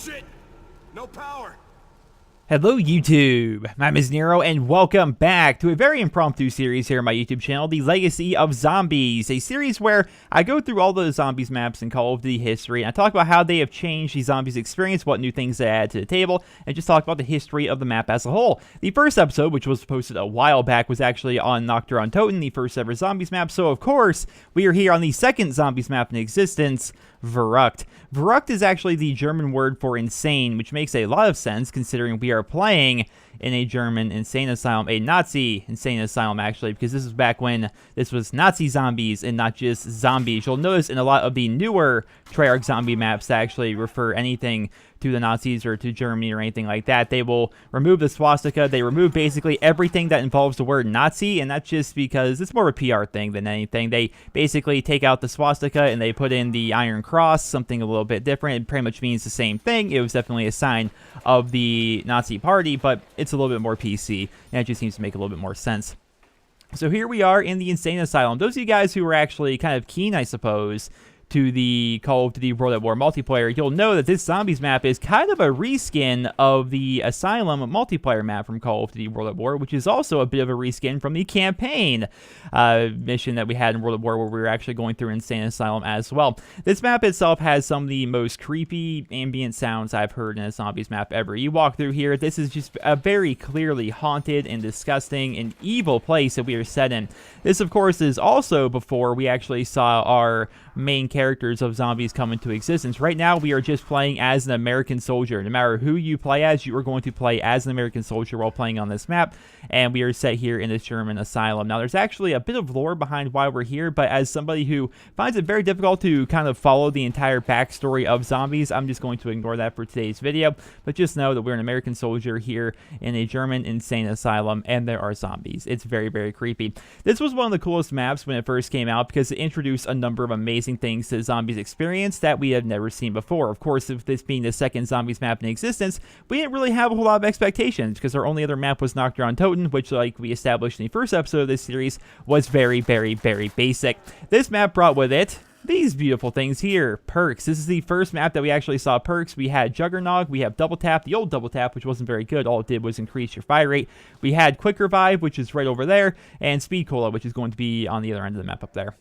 Shit! No power! Hello YouTube, my name is Nero and welcome back to a very impromptu series here on my YouTube channel, The Legacy of Zombies, a series where I go through all the zombies maps in Call of Duty history and I talk about how they have changed the zombies experience, what new things they add to the table, and just talk about the history of the map as a whole. The first episode, which was posted a while back, was actually on Nocturne on Toten, the first ever zombies map, so of course, we are here on the second zombies map in existence, Verrückt. Verrückt is actually the German word for insane, which makes a lot of sense considering we are playing in a German insane asylum, a Nazi insane asylum actually, because this is back when this was Nazi zombies and not just zombies. You'll notice in a lot of the newer Treyarch zombie maps that actually refer anything to the Nazis or to Germany or anything like that, they will remove the swastika, they remove basically everything that involves the word Nazi, and that's just because it's more of a PR thing than anything. They basically take out the swastika and they put in the Iron Cross, something a little bit different. It pretty much means the same thing. It was definitely a sign of the Nazi party, but it's a little bit more PC, and it just seems to make a little bit more sense. So here we are in the Insane Asylum. Those of you guys who are actually kind of keen, I suppose, to the Call of Duty World at War multiplayer, you'll know that this zombies map is kind of a reskin of the Asylum multiplayer map from Call of Duty World at War, which is also a bit of a reskin from the campaign mission that we had in World at War, where we were actually going through Insane Asylum as well. This map itself has some of the most creepy ambient sounds I've heard in a zombies map ever. You walk through here, this is just a very clearly haunted and disgusting and evil place that we are set in. This, of course, is also before we actually saw our main characters of zombies come into existence. Right now, we are just playing as an American soldier. No matter who you play as, you are going to play as an American soldier while playing on this map, and we are set here in this German asylum. Now, there's actually a bit of lore behind why we're here, but as somebody who finds it very difficult to kind of follow the entire backstory of zombies, I'm just going to ignore that for today's video. But just know that we're an American soldier here in a German insane asylum, and there are zombies. It's very, very creepy. This was one of the coolest maps when it first came out because it introduced a number of amazing things to the zombies experience that we have never seen before. Of course, if this being the second zombies map in existence, we didn't really have a whole lot of expectations because our only other map was Nocturne on Toten, which, like we established in the first episode of this series, was very, very, very basic. This map brought with it these beautiful things here, perks. This is the first map that we actually saw perks. We had Juggernog, we have Double Tap, the old Double Tap, which wasn't very good. All it did was increase your fire rate. We had Quick Revive, which is right over there, and Speed Cola, which is going to be on the other end of the map up there.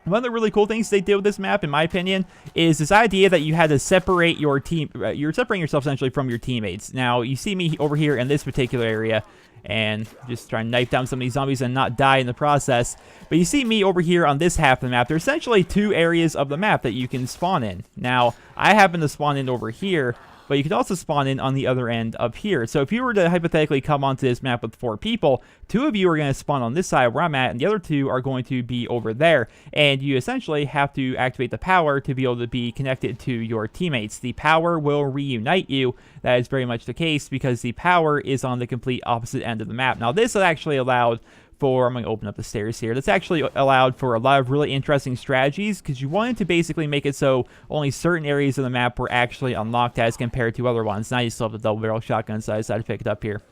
One of the really cool things they did with this map, in my opinion, is this idea that you had to separate your team. You're separating yourself essentially from your teammates. Now, you see me over here in this particular area, and just try and knife down some of these zombies and not die in the process. But you see me over here on this half of the map. There's essentially two areas of the map that you can spawn in. Now, I happen to spawn in over here, but you can also spawn in on the other end up here. So if you were to hypothetically come onto this map with 4 people, 2 of you are going to spawn on this side where I'm at, and the other 2 are going to be over there. And you essentially have to activate the power to be able to be connected to your teammates. The power will reunite you. That is very much the case because the power is on the complete opposite end of the map. Now, this actually allowed for, I'm going to open up the stairs here. That's actually allowed for a lot of really interesting strategies because you wanted to basically make it so only certain areas of the map were actually unlocked as compared to other ones. Now you still have the double barrel shotgun, so I decided to pick it up here.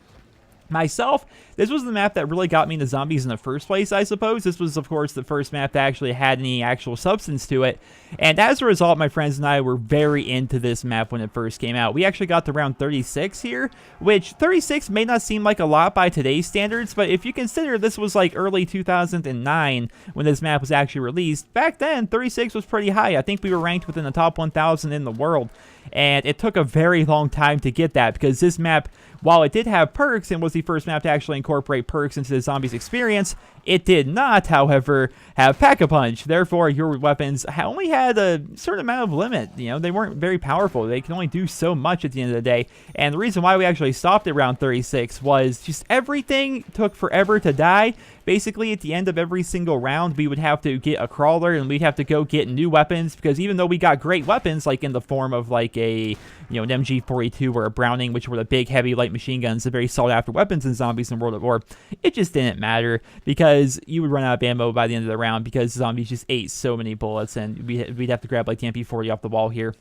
Myself, this was the map that really got me into zombies in the first place, I suppose. This was, of course, the first map that actually had any actual substance to it. And as a result, my friends and I were very into this map when it first came out. We actually got to round 36 here, which 36 may not seem like a lot by today's standards, but if you consider this was like early 2009 when this map was actually released, back then, 36 was pretty high. I think we were ranked within the top 1,000 in the world. And it took a very long time to get that because this map, while it did have perks and was the first map to actually incorporate perks into the zombies experience, it did not, however, have Pack-a-Punch. Therefore, your weapons only had a certain amount of limit. You know, they weren't very powerful. They can only do so much at the end of the day. And the reason why we actually stopped at round 36 was just everything took forever to die. Basically, at the end of every single round, we would have to get a crawler and we'd have to go get new weapons because even though we got great weapons, like in the form of like a, an MG42 or a Browning, which were the big, heavy, light machine guns, the very sought-after weapons in zombies in World at War, it just didn't matter because you would run out of ammo by the end of the round because zombies just ate so many bullets and we'd have to grab like the MP40 off the wall here.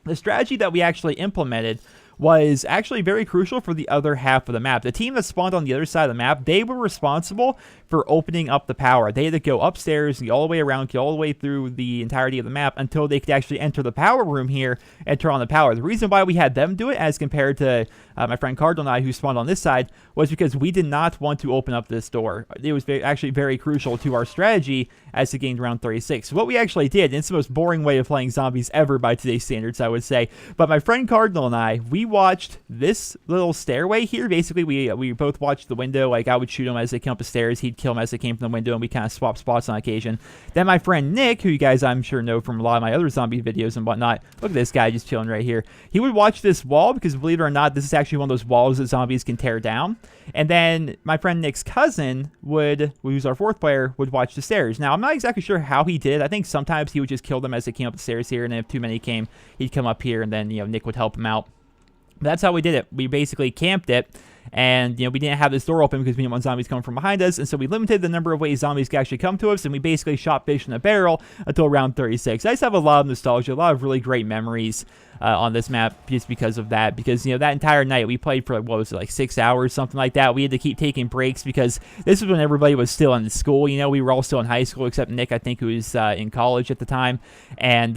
The strategy that we actually implemented was actually very crucial for the other half of the map. The team that spawned on the other side of the map, they were responsible for opening up the power. They had to go upstairs, and go all the way around, go all the way through the entirety of the map until they could actually enter the power room here and turn on the power. The reason why we had them do it, as compared to my friend Cardinal and I, who spawned on this side, was because we did not want to open up this door. It was actually very crucial to our strategy as it gained round 36. So what we actually did, and it's the most boring way of playing zombies ever by today's standards, I would say, but my friend Cardinal and I, we watched this little stairway here. Basically, we both watched the window. Like, I would shoot him as they came up the stairs, he'd kill him as they came from the window, and we kind of swapped spots on occasion. Then my friend Nick, who you guys I'm sure know from a lot of my other zombie videos and whatnot, look at this guy just chilling right here. He would watch this wall, because believe it or not, this is actually one of those walls that zombies can tear down. And then my friend Nick's cousin who's our fourth player, would watch the stairs. Now, I'm not exactly sure how he did. I think sometimes he would just kill them as they came up the stairs here, and then if too many came, he'd come up here, and then, Nick would help him out. But that's how we did it. We basically camped it, and, we didn't have this door open because we didn't want zombies coming from behind us, and so we limited the number of ways zombies could actually come to us, and we basically shot fish in a barrel until round 36. I just have a lot of nostalgia, a lot of really great memories on this map just because of that, because, that entire night we played for, what was it, like 6 hours, something like that. We had to keep taking breaks because this was when everybody was still in school. We were all still in high school, except Nick, I think, who was in college at the time, and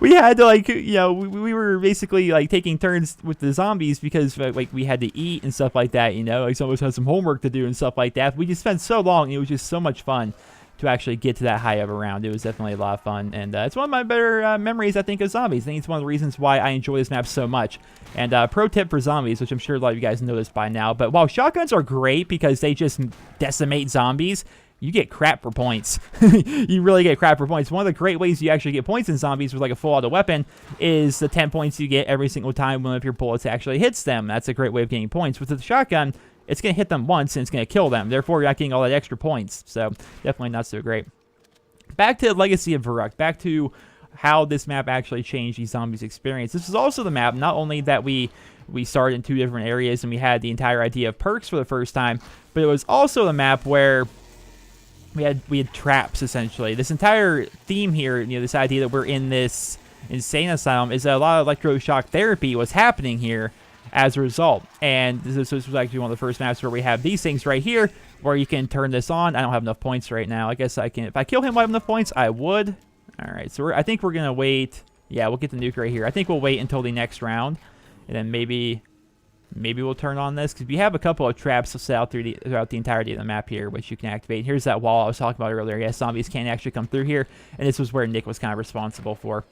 we had to, we were basically, taking turns with the zombies because, we had to eat and stuff like that, some of us had some homework to do and stuff like that. We just spent so long, it was just so much fun to actually get to that high of a round. It was definitely a lot of fun, and it's one of my better memories, I think, of zombies. I think it's one of the reasons why I enjoy this map so much. And pro tip for zombies, which I'm sure a lot of you guys know this by now, but while shotguns are great because they just decimate zombies, you get crap for points. You really get crap for points. One of the great ways you actually get points in zombies with a full auto weapon is the 10 points you get every single time one of your bullets actually hits them. That's a great way of getting points. With the shotgun, it's going to hit them once and it's going to kill them. Therefore, you're not getting all that extra points. So, definitely not so great. Back to the Legacy of Verrückt. Back to how this map actually changed the zombies experience. This is also the map, not only that we started in 2 different areas and we had the entire idea of perks for the first time, but it was also the map where we had traps, essentially. This entire theme here, this idea that we're in this insane asylum, is that a lot of electroshock therapy was happening here as a result. And this was actually one of the first maps where we have these things right here, where you can turn this on. I don't have enough points right now. I guess I can, if I kill him, I have enough points, I would. All right, so I think we're gonna wait. Yeah, we'll get the nuke right here. I think we'll wait until the next round, and then maybe we'll turn on this, because we have a couple of traps set out throughout the entirety of the map here, which you can activate. Here's that wall I was talking about earlier. Yes, zombies can't actually come through here, and this was where Nick was kind of responsible for.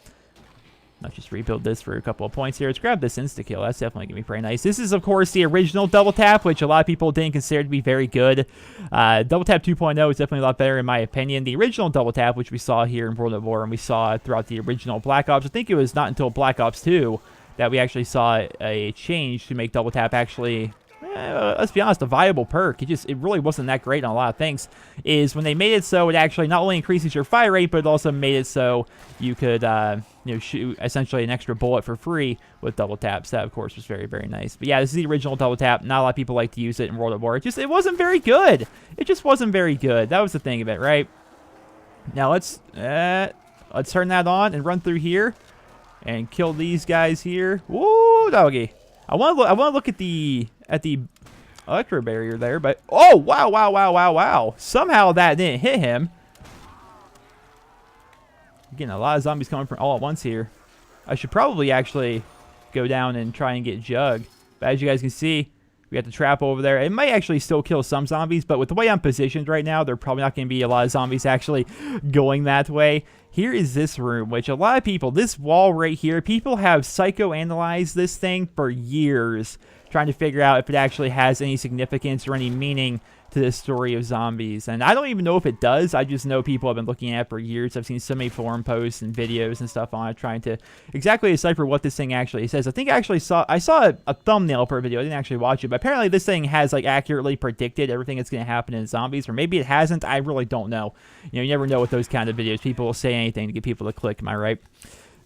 Let's just rebuild this for a couple of points here. Let's grab this insta-kill. That's definitely going to be pretty nice. This is, of course, the original double tap, which a lot of people didn't consider to be very good. Double tap 2.0 is definitely a lot better, in my opinion. The original double tap, which we saw here in World at War, and we saw throughout the original Black Ops, I think it was not until Black Ops 2 that we actually saw a change to make double tap actually, let's be honest, a viable perk. It really wasn't that great on a lot of things. Is when they made it so it actually not only increases your fire rate, but it also made it so you could shoot essentially an extra bullet for free with double taps. That, of course, was very, very nice. But yeah, this is the original double tap. Not a lot of people like to use it in World at War. It wasn't very good. It just wasn't very good. That was the thing of it, right? Now let's turn that on and run through here and kill these guys here. Woo, doggy! I want to look at the electro barrier there, but oh wow! Somehow that didn't hit him. Getting a lot of zombies coming from all at once here. I should probably actually go down and try and get Jug. But as you guys can see, we got the trap over there. It might actually still kill some zombies, but with the way I'm positioned right now, there are probably not going to be a lot of zombies actually going that way. Here is this room, which a lot of people, this wall right here, people have psychoanalyzed this thing for years, trying to figure out if it actually has any significance or any meaning to the story of zombies. And I don't even know if it does. I just know people have been looking at it for years. I've seen so many forum posts and videos and stuff on it trying to exactly decipher what this thing actually says. I think I saw a thumbnail for a video. I didn't actually watch it, but apparently this thing has accurately predicted everything that's going to happen in zombies, or maybe it hasn't. I really don't know. You never know with those kind of videos. People will say anything to get people to click. Am I right?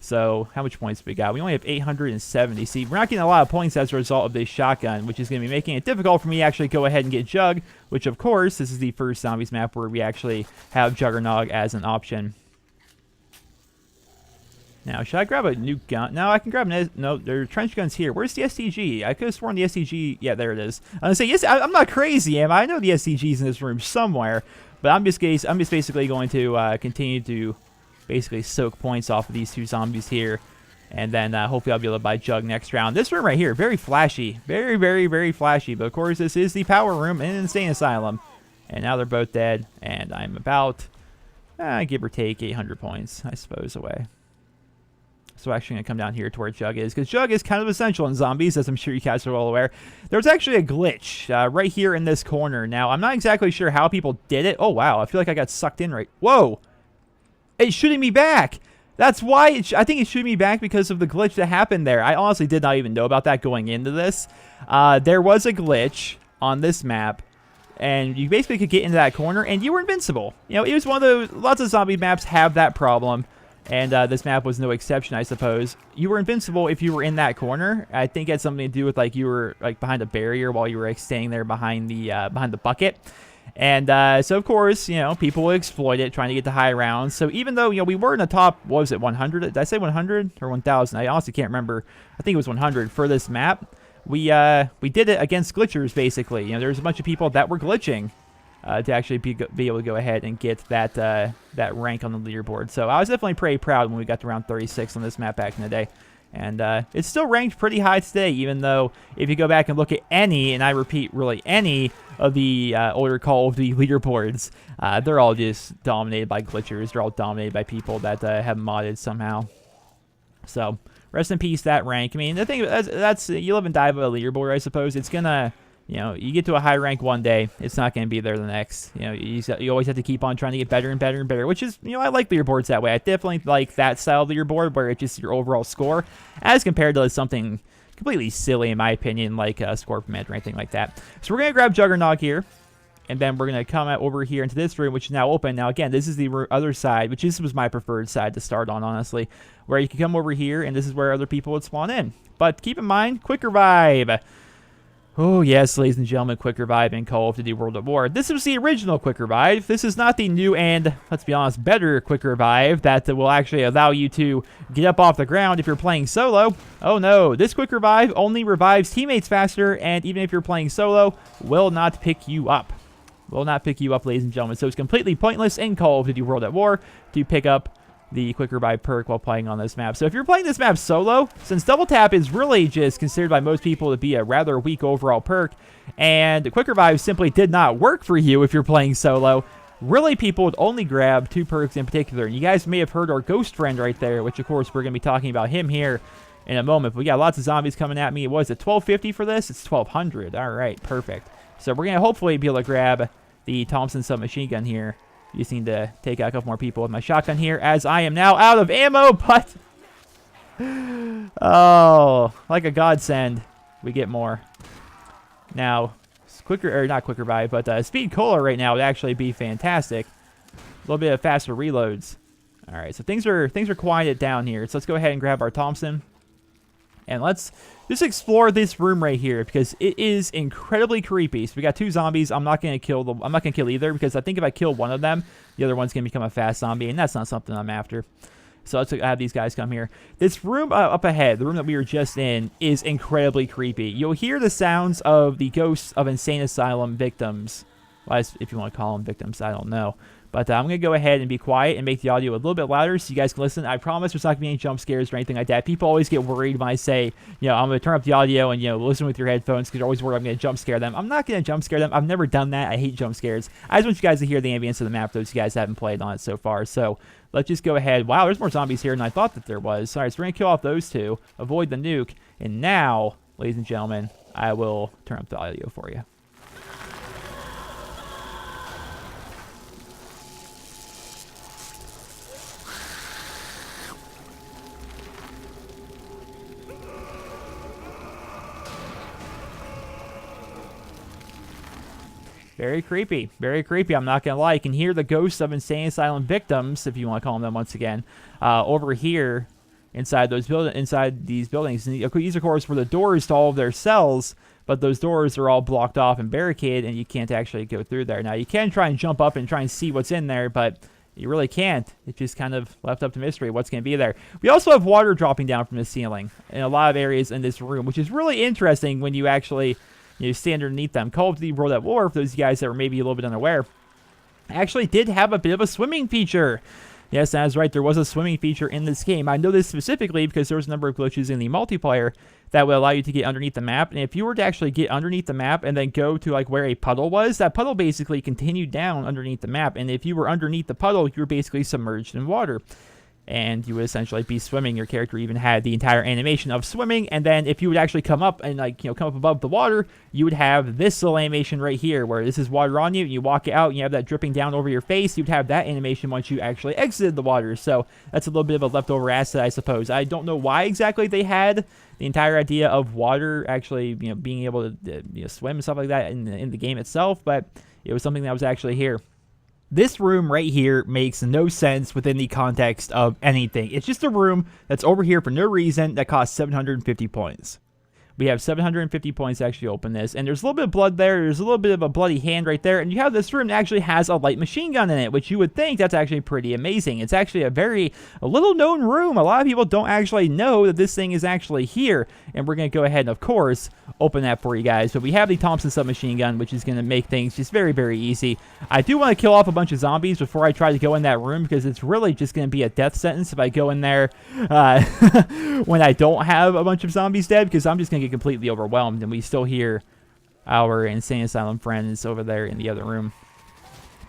So, how much points do we got? We only have 870. See, we're not getting a lot of points as a result of this shotgun, which is going to be making it difficult for me to actually go ahead and get Jug, which, of course, this is the first zombies map where we actually have Juggernog as an option. Now, should I grab a new gun? No, I can grab no, there are trench guns here. Where's the STG? I could have sworn the STG. Yeah, there it is. I'm gonna say yes. I'm not crazy, am I? I know the STG's in this room somewhere, but I'm just basically going to continue to basically soak points off of these two zombies here, and then hopefully I'll be able to buy Jug next round. This room right here, very flashy, very, very, very flashy. But of course, this is the power room in Insane Asylum, and now they're both dead, and I'm about give or take 800 points, I suppose, away. So actually going to come down here to where Jug is, because Jug is kind of essential in zombies, as I'm sure you guys are all aware. There's actually a glitch right here in this corner. Now, I'm not exactly sure how people did it. Oh, wow. I feel like I got sucked in right... Whoa! It's shooting me back! That's why I think it's shooting me back because of the glitch that happened there. I honestly did not even know about that going into this. There was a glitch on this map, and you basically could get into that corner, and you were invincible. You know, it was one of those... Lots of zombie maps have that problem. And this map was no exception, I suppose. You were invincible if you were in that corner. I think it had something to do with, like, you were like behind a barrier while you were like staying there behind the bucket. And so of course, you know, people would exploit it, trying to get the high rounds. So even though, you know, we were in the top, what was it, 100? Did I say 100 or 1,000? I honestly can't remember. I think it was 100 for this map. We did it against glitchers, basically. You know, there was a bunch of people that were glitching. To actually be able to go ahead and get that rank on the leaderboard. So I was definitely pretty proud when we got to round 36 on this map back in the day. And it's still ranked pretty high today, even though if you go back and look at any, and I repeat, really any of the older Call of Duty leaderboards, they're all just dominated by glitchers. They're all dominated by people that have modded somehow. So rest in peace, that rank. I mean, the thing that's you live and die by a leaderboard, I suppose. It's gonna... You know, you get to a high rank one day, it's not going to be there the next. You know, you always have to keep on trying to get better and better and better, which is, you know, I like leaderboards that way. I definitely like that style of leaderboard where it's just your overall score as compared to something completely silly, in my opinion, like a score from Ed or anything like that. So we're going to grab Juggernog here, and then we're going to come over here into this room, which is now open. Now, again, this is the other side, which this was my preferred side to start on, honestly, where you can come over here, and this is where other people would spawn in. But keep in mind, quick revive. Oh, yes, ladies and gentlemen, quick revive in Call of Duty World at War. This was the original quick revive. This is not the new and, let's be honest, better quick revive that will actually allow you to get up off the ground if you're playing solo. Oh, no. This quick revive only revives teammates faster, and even if you're playing solo, will not pick you up. Will not pick you up, ladies and gentlemen. So it's completely pointless in Call of Duty World at War to pick up the quick revive perk while playing on this map. So if you're playing this map solo, since double tap is really just considered by most people to be a rather weak overall perk, and quick revive simply did not work for you if you're playing solo, really people would only grab two perks in particular. And you guys may have heard our ghost friend right there, which of course we're going to be talking about him here in a moment. But we got lots of zombies coming at me. What is it, 1250 for this? It's 1200. All right, perfect. So we're going to hopefully be able to grab the Thompson submachine gun here. You just need to take out a couple more people with my shotgun here, as I am now out of ammo, but... Oh, like a godsend, we get more. Now, not quick revive, but speed cola right now would actually be fantastic. A little bit of faster reloads. All right, so things are quieted down here. So let's go ahead and grab our Thompson. And let's just explore this room right here, because it is incredibly creepy. So we got two zombies. I'm not gonna kill either, because I think if I kill one of them, the other one's gonna become a fast zombie, and that's not something I'm after. So let's have these guys come here. This room up ahead, the room that we were just in, is incredibly creepy. You'll hear the sounds of the ghosts of Insane Asylum victims. Well, if you want to call them victims, I don't know. But I'm going to go ahead and be quiet and make the audio a little bit louder so you guys can listen. I promise there's not going to be any jump scares or anything like that. People always get worried when I say, you know, I'm going to turn up the audio and, you know, listen with your headphones, because they're always worried I'm going to jump scare them. I'm not going to jump scare them. I've never done that. I hate jump scares. I just want you guys to hear the ambience of the map, those you guys haven't played on it so far. So let's just go ahead. Wow, there's more zombies here than I thought that there was. All right, so we're going to kill off those two, avoid the nuke. And now, ladies and gentlemen, I will turn up the audio for you. Very creepy. Very creepy, I'm not going to lie. You can hear the ghosts of Insane Asylum victims, if you want to call them once again, over here inside these buildings. And these, of course, were the doors to all of their cells, but those doors are all blocked off and barricaded, and you can't actually go through there. Now, you can try and jump up and try and see what's in there, but You really can't. It's just kind of left up to mystery what's going to be there. We also have water dropping down from the ceiling in a lot of areas in this room, which is really interesting when you actually stand underneath them. Call of Duty World at War, for those of you guys that were maybe a little bit unaware, actually did have a bit of a swimming feature. Yes, that's right. There was a swimming feature in this game. I know this specifically because there was a number of glitches in the multiplayer that would allow you to get underneath the map. And if you were to actually get underneath the map and then go to like where a puddle was, that puddle basically continued down underneath the map. And if you were underneath the puddle, you were basically submerged in water. And you would essentially be swimming. Your character even had the entire animation of swimming. And then if you would actually come up and come up above the water, you would have this little animation right here where this is water on you. And you walk out and you have that dripping down over your face. You'd have that animation once you actually exited the water. So that's a little bit of a leftover asset, I suppose. I don't know why exactly they had the entire idea of water actually being able to swim and stuff like that in the game itself. But it was something that was actually here. This room right here makes no sense within the context of anything. It's just a room that's over here for no reason that costs 750 points. We have 750 points to actually open this, and there's a little bit of blood there. There's a little bit of a bloody hand right there, and you have this room that actually has a light machine gun in it, which you would think that's actually pretty amazing. It's actually a little-known room. A lot of people don't actually know that this thing is actually here, and we're going to go ahead and, of course, open that for you guys. But we have the Thompson submachine gun, which is going to make things just very, very easy. I do want to kill off a bunch of zombies before I try to go in that room, because it's really just going to be a death sentence if I go in there when I don't have a bunch of zombies dead, because I'm just going to get completely overwhelmed. And we still hear our insane asylum friends over there in the other room.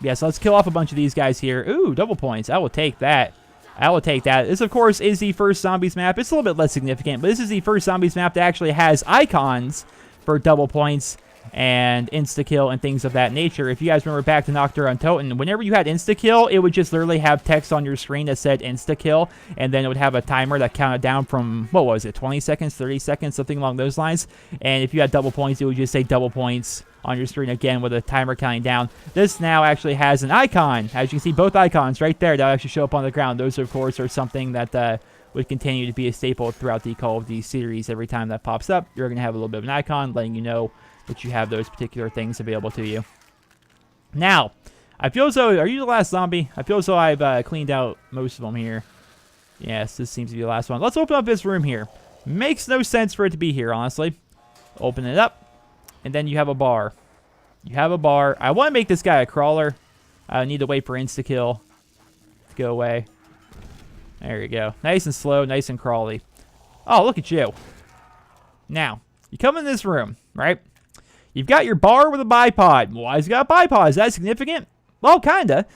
Yeah, so let's kill off a bunch of these guys here. Ooh, double points. I will take that. I will take that. This, of course, is the first zombies map. It's a little bit less significant, but this is the first zombies map that actually has icons for double points and insta-kill and things of that nature. If you guys remember back to Nocturne on Toten, whenever you had insta-kill, it would just literally have text on your screen that said insta-kill, and then it would have a timer that counted down from, what was it, 20 seconds, 30 seconds, something along those lines. And if you had double points, it would just say double points on your screen again with a timer counting down. This now actually has an icon. As you can see, both icons right there that actually show up on the ground. Those, of course, are something that would continue to be a staple throughout the Call of Duty series. Every time that pops up, you're going to have a little bit of an icon letting you know that you have those particular things available to you. Now, I feel as though, are you the last zombie? I feel as though I've cleaned out most of them here. Yes, this seems to be the last one. Let's open up this room here. Makes no sense for it to be here, honestly. Open it up, and then you have a bar. You have a bar. I want to make this guy a crawler. I need to wait for insta-kill to go away. There you go. Nice and slow, nice and crawly. Oh, look at you. Now, you come in this room, right? You've got your bar with a bipod. Why has it got a bipod? Is that significant? Well, kinda.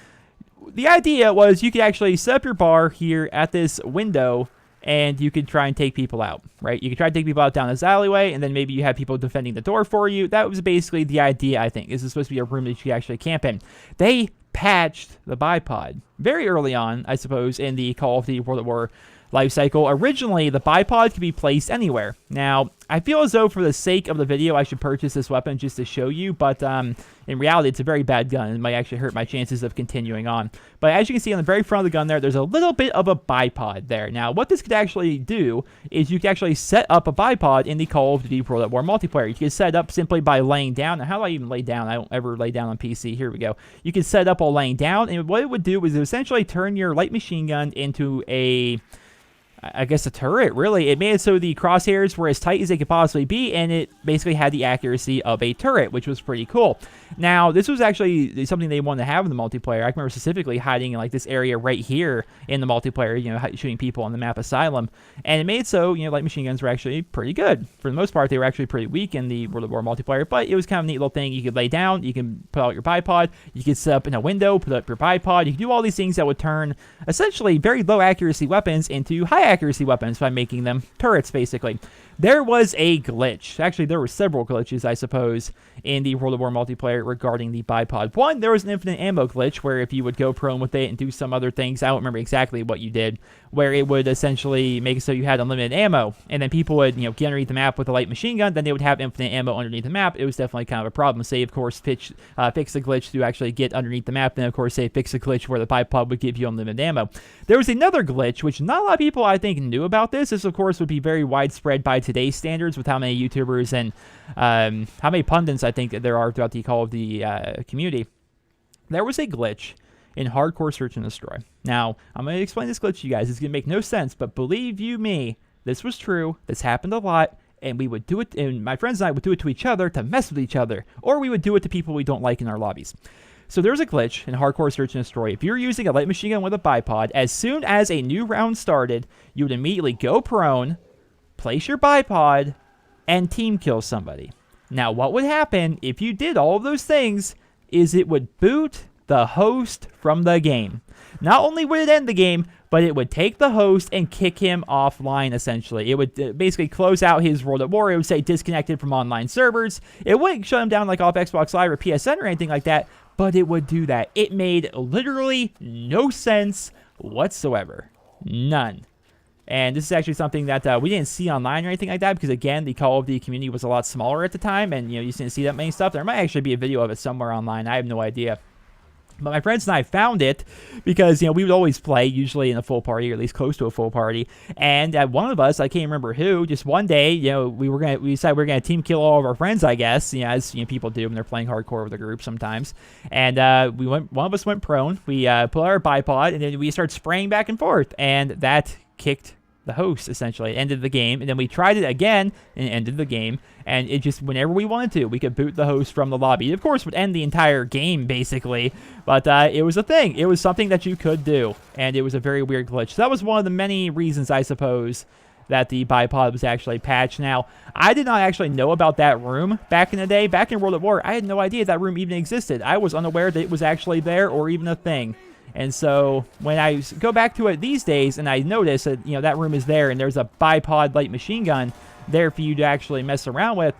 The idea was you could actually set up your bar here at this window, and you could try and take people out, right? You could try to take people out down this alleyway, and then maybe you have people defending the door for you. That was basically the idea, I think. This is supposed to be a room that you could actually camp in. They patched the bipod very early on, I suppose, in the Call of Duty World at War life cycle. Originally, the bipod could be placed anywhere. Now, I feel as though for the sake of the video, I should purchase this weapon just to show you, but in reality, it's a very bad gun. It might actually hurt my chances of continuing on. But as you can see on the very front of the gun there's a little bit of a bipod there. Now, what this could actually do is you could actually set up a bipod in the Call of Duty World at War multiplayer. You can set it up simply by laying down. Now, how do I even lay down? I don't ever lay down on PC. Here we go. You can set it up while laying down, and what it would do is essentially turn your light machine gun into I guess a turret, really. It made it so the crosshairs were as tight as they could possibly be, and it basically had the accuracy of a turret, which was pretty cool. Now, this was actually something they wanted to have in the multiplayer. I can remember specifically hiding in like this area right here in the multiplayer, shooting people on the map Asylum. And it made it so, light machine guns were actually pretty good. For the most part, they were actually pretty weak in the World of War multiplayer, but it was kind of a neat little thing. You could lay down, you can put out your bipod, you could set up in a window, put up your bipod, you could do all these things that would turn essentially very low accuracy weapons into high accuracy weapons by making them turrets, basically. There was a glitch. Actually, there were several glitches, I suppose, in the World of War multiplayer regarding the bipod. One, there was an infinite ammo glitch where if you would go prone with it and do some other things, I don't remember exactly what you did, where it would essentially make it so you had unlimited ammo, and then people would, get underneath the map with a light machine gun, then they would have infinite ammo underneath the map. It was definitely kind of a problem. Say, of course, fix the glitch to actually get underneath the map, then, of course, say, fix the glitch where the bipod would give you unlimited ammo. There was another glitch, which not a lot of people, I think, knew about this. This, of course, would be very widespread by today's standards with how many YouTubers and how many pundits I think that there are throughout the Call of the community. There was a glitch in hardcore search and destroy. Now, I'm going to explain this glitch to you guys. It's going to make no sense, but believe you me, this was true. This happened a lot, and we would do it, and my friends and I would do it to each other to mess with each other, or we would do it to people we don't like in our lobbies. So there's a glitch in hardcore search and destroy. If you're using a light machine gun with a bipod, as soon as a new round started, you would immediately go prone, place your bipod, and team kill somebody. Now, what would happen if you did all of those things is it would boot the host from the game. Not only would it end the game, but it would take the host and kick him offline, essentially. It would basically close out his World at War. It would say disconnected from online servers. It wouldn't shut him down like off Xbox Live or PSN or anything like that, but it would do that. It made literally no sense whatsoever. None. And this is actually something that we didn't see online or anything like that because, again, the Call of Duty community was a lot smaller at the time, and, you didn't see that many stuff. There might actually be a video of it somewhere online. I have no idea. But my friends and I found it because, we would always play, usually in a full party, or at least close to a full party. And one of us, I can't remember who, just one day, we decided we were gonna team kill all of our friends, I guess, as people do when they're playing hardcore with a group sometimes. And one of us went prone. We pulled out our bipod, and then we started spraying back and forth, and that kicked the host, essentially. It ended the game, and then we tried it again, and it ended the game, and it just, whenever we wanted to, we could boot the host from the lobby. It, of course, would end the entire game, basically, but it was a thing. It was something that you could do, and it was a very weird glitch. So that was one of the many reasons, I suppose, that the bipod was actually patched. Now, I did not actually know about that room back in the day. Back in World at War, I had no idea that room even existed. I was unaware that it was actually there or even a thing. And so when I go back to it these days and I notice that, that room is there and there's a bipod light machine gun there for you to actually mess around with,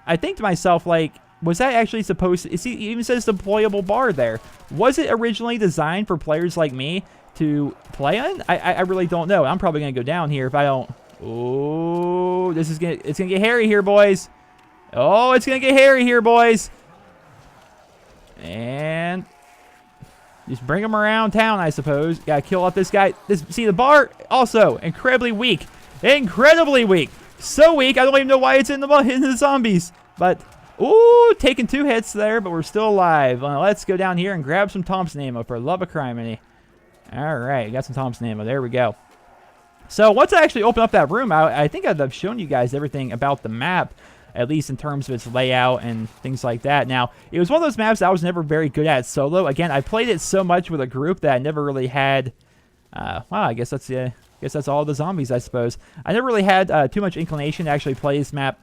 I think to myself, like, was that actually supposed to, it even says deployable bar there. Was it originally designed for players like me to play on? I really don't know. I'm probably going to go down here if I don't. Oh, it's going to get hairy here, boys. Oh, it's going to get hairy here, boys. And just bring him around town, I suppose. Gotta kill off this guy. See, the bar, also, incredibly weak. Incredibly weak. So weak, I don't even know why it's in the zombies. But, ooh, taking 2 hits there, but we're still alive. Let's go down here and grab some Thompson ammo for love of criminy. Alright, got some Thompson ammo. There we go. So, once I actually open up that room, I think I've shown you guys everything about the map, at least in terms of its layout and things like that. Now, it was one of those maps that I was never very good at solo. Again, I played it so much with a group that I never really had, well, I guess that's all the zombies, I suppose. I never really had too much inclination to actually play this map,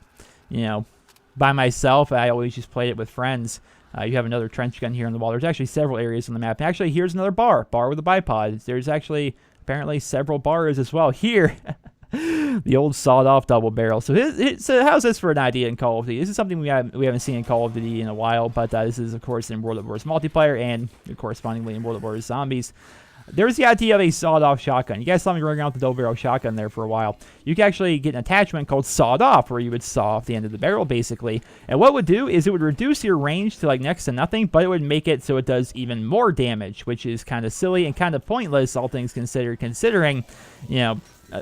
by myself. I always just played it with friends. You have another trench gun here on the wall. There's actually several areas on the map. And actually, here's another bar with a bipod. There's actually apparently several bars as well here. The old sawed-off double barrel. So how's this for an idea in Call of Duty? This is something we haven't seen in Call of Duty in a while, but this is, of course, in World at War's multiplayer and correspondingly in World at War's zombies. There's the idea of a sawed-off shotgun. You guys saw me running around with the double barrel shotgun there for a while. You can actually get an attachment called sawed off, where you would saw off the end of the barrel, basically. And what it would do is it would reduce your range to like next to nothing, but it would make it so it does even more damage, which is kind of silly and kind of pointless, all things considered, considering,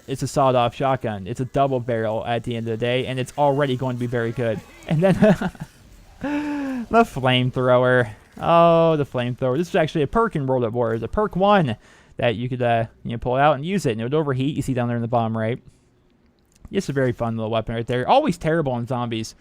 it's a sawed-off shotgun. It's a double barrel at the end of the day, and it's already going to be very good. And then the flamethrower. Oh, the flamethrower. This is actually a perk in World at War. It's a perk 1 that you could pull out and use it, and it would overheat. You see down there in the bottom right. It's a very fun little weapon right there. Always terrible on zombies.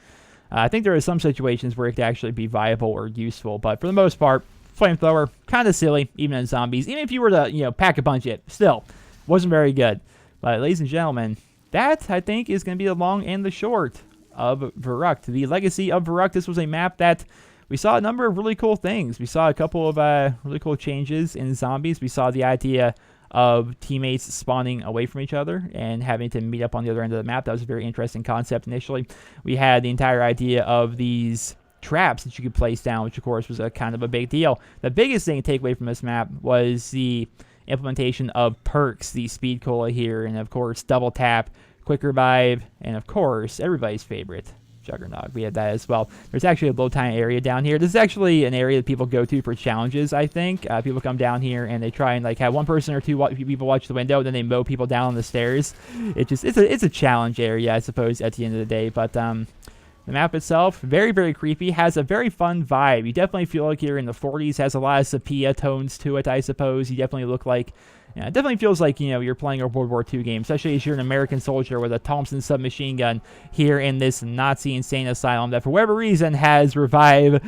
I think there are some situations where it could actually be viable or useful, but for the most part, flamethrower, kind of silly, even in zombies. Even if you were to, pack a punch it, still, wasn't very good. But, ladies and gentlemen, that, I think, is going to be the long and the short of Verrückt. The legacy of Verrückt. This was a map that we saw a number of really cool things. We saw a couple of really cool changes in zombies. We saw the idea of teammates spawning away from each other and having to meet up on the other end of the map. That was a very interesting concept initially. We had the entire idea of these traps that you could place down, which, of course, was a kind of a big deal. The biggest thing to take away from this map was the implementation of perks, the speed cola here, and of course double tap, quick revive, and of course everybody's favorite, Juggernaut. We had that as well. There's actually a low time area down here. This is actually an area that people go to for challenges, I think. People come down here and they try and like have one person or two people watch the window, then they mow people down on the stairs. It's a challenge area, I suppose, at the end of the day. But The map itself, very, very creepy, has a very fun vibe. You definitely feel like you're in the 40s, has a lot of sepia tones to it, I suppose. You definitely look like, it definitely feels like, you're playing a World War II game, especially as you're an American soldier with a Thompson submachine gun here in this Nazi insane asylum that, for whatever reason, has Revive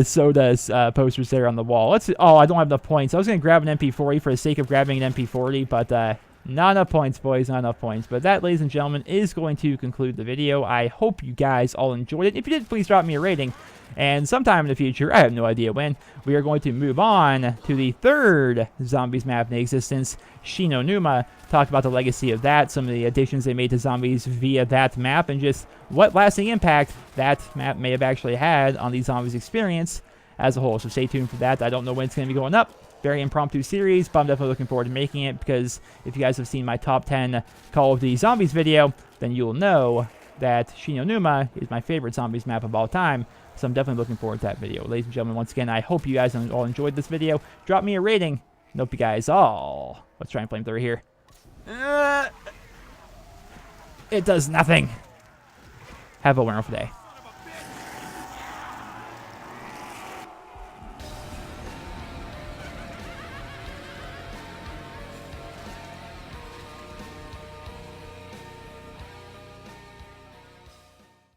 Soda's posters there on the wall. I don't have enough points. I was going to grab an MP40 for the sake of grabbing an MP40, but not enough points, boys, not enough points. But that, ladies and gentlemen, is going to conclude the video. I hope you guys all enjoyed it. If you did, please drop me a rating. And sometime in the future, I have no idea when, we are going to move on to the third Zombies map in existence, Shinonuma. Talk about the legacy of that, some of the additions they made to Zombies via that map, and just what lasting impact that map may have actually had on the Zombies experience as a whole. So stay tuned for that. I don't know when it's going to be going up. Very impromptu series, but I'm definitely looking forward to making it, because if you guys have seen my top 10 Call of Duty Zombies video, then you'll know that Shinonuma is my favorite Zombies map of all time. So I'm definitely looking forward to that video. Ladies and gentlemen, once again, I hope you guys all enjoyed this video. Drop me a rating. And hope you guys all... Let's try and flamethrower here. It does nothing. Have a wonderful day.